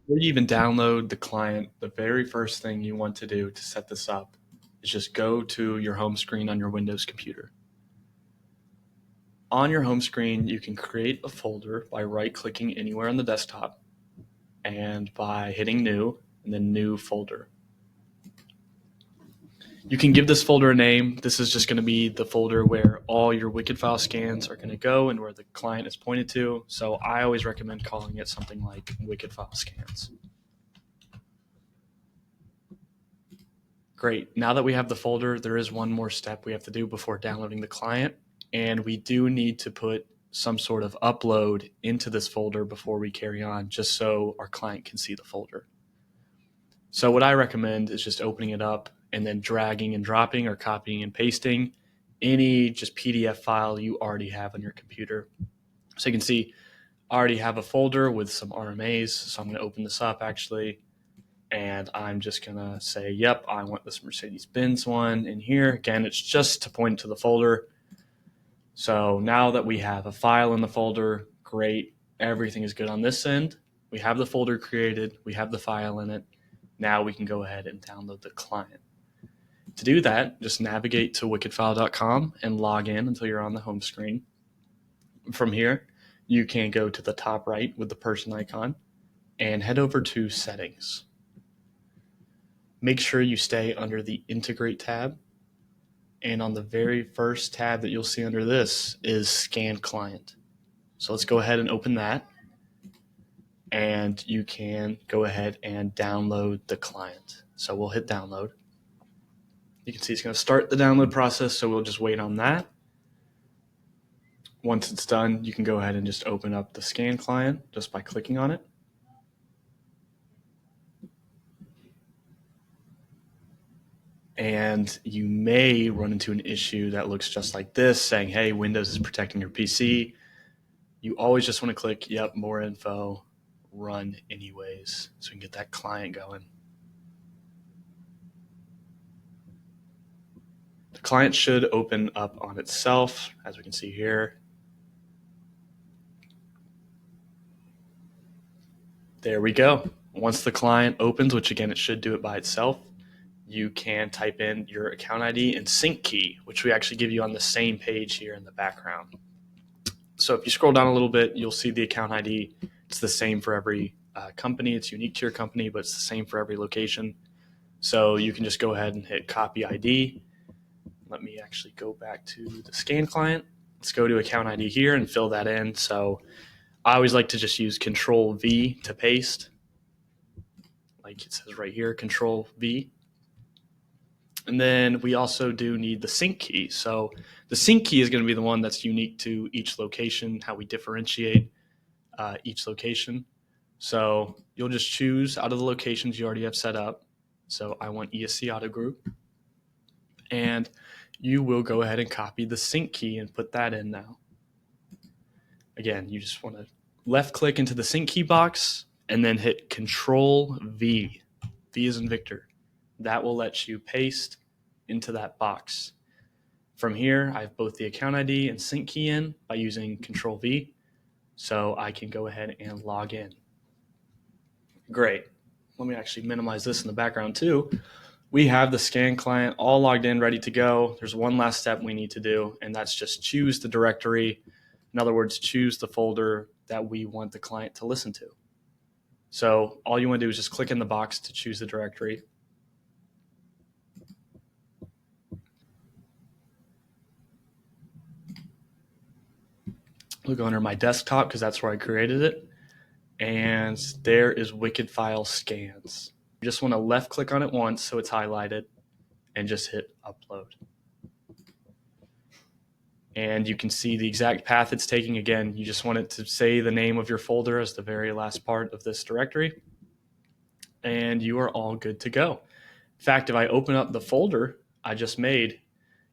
Before you even download the client, the very first thing you want to do to set this up is just go to your home screen on your Windows computer. On your home screen, you can create a folder by right-clicking anywhere on the desktop and by hitting New and then New Folder. You can give this folder a name. This is just going to be the folder where all your WickedFile scans are going to go and where the client is pointed to. So I always recommend calling it something like WickedFile scans. Great. Now that we have the folder, there is one more step we have to do before downloading the client. And we do need to put some sort of upload into this folder before we carry on, just so our client can see the folder. So what I recommend is just opening it up and then dragging and dropping or copying and pasting any just PDF file you already have on your computer. So you can see I already have a folder with some RMAs. So I'm going to open this up actually. And I'm just going to say, yep, I want this Mercedes-Benz one in here. Again, it's just to point to the folder. So now that we have a file in the folder, great. Everything is good on this end. We have the folder created. We have the file in it. Now we can go ahead and download the client. To do that, just navigate to wickedfile.com and log in until you're on the home screen. From here, you can go to the top right with the person icon and head over to Settings. Make sure you stay under the Integrate tab. And on the very first tab that you'll see under this is Scan Client. So let's go ahead and open that. And you can go ahead and download the client. So we'll hit download. You can see it's going to start the download process, so we'll just wait on that. Once it's done, you can go ahead and just open up the scan client just by clicking on it. And you may run into an issue that looks just like this, saying, hey, Windows is protecting your PC. You always just want to click, yep, more info, run anyways, so we can get that client going. The client should open up on itself, as we can see here. There we go. Once the client opens, which again, it should do it by itself, you can type in your account ID and sync key, which we actually give you on the same page here in the background. So if you scroll down a little bit, you'll see the account ID. It's the same for every company. It's unique to your company, but it's the same for every location. So you can just go ahead and hit copy ID. Let me actually go back to the scan client. Let's go to account ID here and fill that in. So I always like to just use Control V to paste. Like it says right here, Control V. And then we also do need the sync key. So the sync key is going to be the one that's unique to each location, how we differentiate each location. So you'll just choose out of the locations you already have set up. So I want ESC Auto Group. And you will go ahead and copy the sync key and put that in now. Again, you just want to left click into the sync key box and then hit Control V. V as in Victor. That will let you paste into that box. From here, I have both the account ID and sync key in by using Control V. So I can go ahead and log in. Great. Let me actually minimize this in the background too. We have the scan client all logged in, ready to go. There's one last step we need to do, and that's just choose the directory. In other words, choose the folder that we want the client to listen to. So all you want to do is just click in the box to choose the directory. We'll go under my desktop because that's where I created it. And there is WickedFile Scans. You just want to left click on it once so it's highlighted and just hit upload. And you can see the exact path it's taking. Again, you just want it to say the name of your folder as the very last part of this directory. And you are all good to go. In fact, if I open up the folder I just made,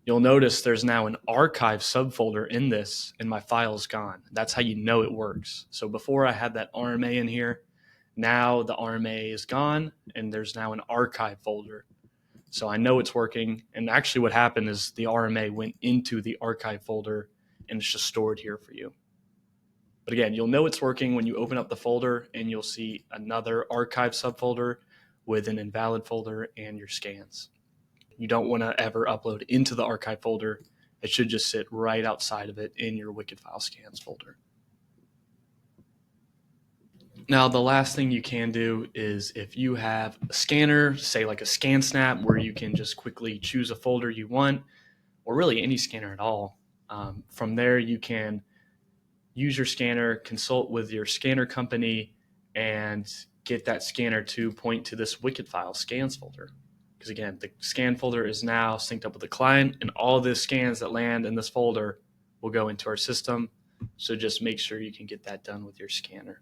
you'll notice there's now an archive subfolder in this and my file's gone. That's how you know it works. So before I had that RMA in here, now the RMA is gone and there's now an archive folder. So I know it's working. And actually what happened is the RMA went into the archive folder and it's just stored here for you. But again, you'll know it's working when you open up the folder and you'll see another archive subfolder with an invalid folder and your scans. You don't want to ever upload into the archive folder. It should just sit right outside of it in your WickedFile scans folder. Now, the last thing you can do is if you have a scanner, say like a ScanSnap, where you can just quickly choose a folder you want, or really any scanner at all. From there, you can use your scanner, consult with your scanner company, and get that scanner to point to this WickedFile scans folder. Because again, the scan folder is now synced up with the client, and all of the scans that land in this folder will go into our system. So just make sure you can get that done with your scanner.